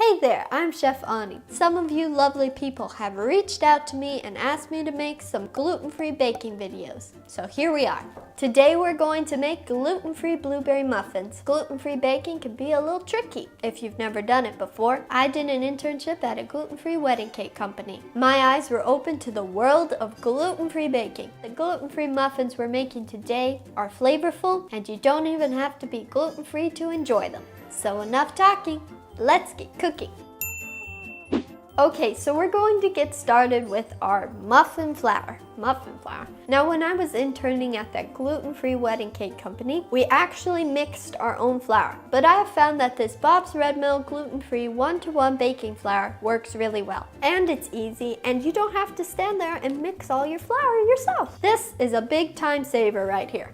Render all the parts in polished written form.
Hey there, I'm Chef Ani. Some of you lovely people have reached out to me and asked me to make some gluten-free baking videos. So here we are. Today we're going to make gluten-free blueberry muffins. Gluten-free baking can be a little tricky if you've never done it before. I did an internship at a gluten-free wedding cake company. My eyes were open to the world of gluten-free baking. The gluten-free muffins we're making today are flavorful, and you don't even have to be gluten-free to enjoy them. So enough talking. Let's get cooking. Okay, so we're going to get started with our muffin flour. Now, when I was interning at that gluten-free wedding cake company, we actually mixed our own flour. But I have found that this Bob's Red Mill gluten-free 1-to-1 baking flour works really well. And it's easy, and you don't have to stand there and mix all your flour yourself. This is a big time saver right here.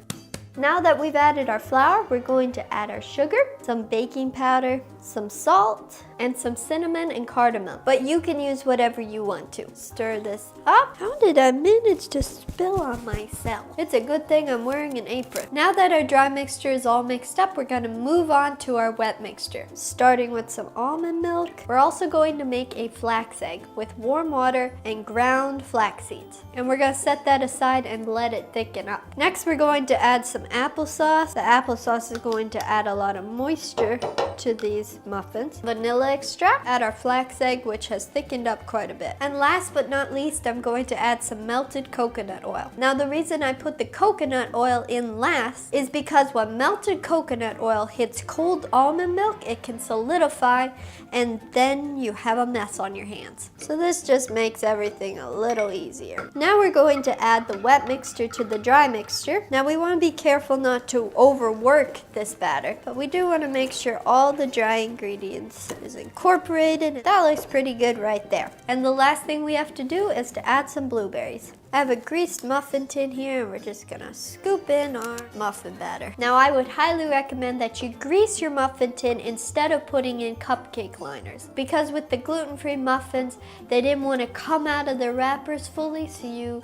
Now that we've added our flour, we're going to add our sugar, some baking powder, some salt, and some cinnamon and cardamom. But you can use whatever you want to. Stir this up. How did I manage to spill on myself? It's a good thing I'm wearing an apron. Now that our dry mixture is all mixed up, we're going to move on to our wet mixture. Starting with some almond milk. We're also going to make a flax egg with warm water and ground flax seeds. And we're going to set that aside and let it thicken up. Next, we're going to add some applesauce. The applesauce is going to add a lot of moisture to these muffins. Vanilla extract. Add our flax egg, which has thickened up quite a bit. And last but not least, I'm going to add some melted coconut oil. Now, the reason I put the coconut oil in last is because when melted coconut oil hits cold almond milk, it can solidify, and then you have a mess on your hands. So this just makes everything a little easier. Now we're going to add the wet mixture to the dry mixture. Now we want to be careful not to overwork this batter, but we do want to make sure all the dry ingredients is incorporated. That looks pretty good right there. And the last thing we have to do is to add some blueberries. I have a greased muffin tin here, and we're just gonna scoop in our muffin batter. Now, I would highly recommend that you grease your muffin tin instead of putting in cupcake liners, because with the gluten-free muffins, they didn't want to come out of their wrappers fully, so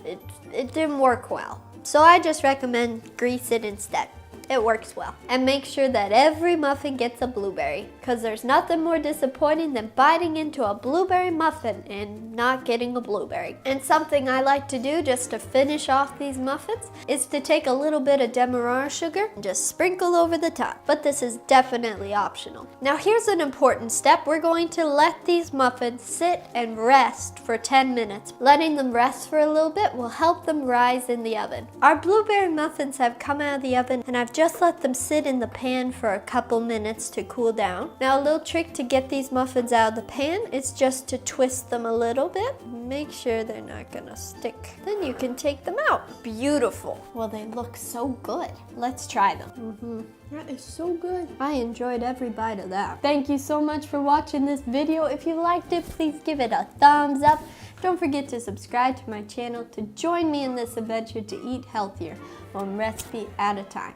it didn't work well. So I just recommend grease it instead. It works well. And make sure that every muffin gets a blueberry, because there's nothing more disappointing than biting into a blueberry muffin and not getting a blueberry. And something I like to do just to finish off these muffins is to take a little bit of demerara sugar and just sprinkle over the top. But this is definitely optional. Now here's an important step. We're going to let these muffins sit and rest for 10 minutes. Letting them rest for a little bit will help them rise in the oven. Our blueberry muffins have come out of the oven, and I've just let them sit in the pan for a couple minutes to cool down. Now, a little trick to get these muffins out of the pan is just to twist them a little bit. Make sure they're not gonna stick. Then you can take them out. Beautiful. Well, they look so good. Let's try them. That is so good. I enjoyed every bite of that. Thank you so much for watching this video. If you liked it, please give it a thumbs up. Don't forget to subscribe to my channel to join me in this adventure to eat healthier, one recipe at a time.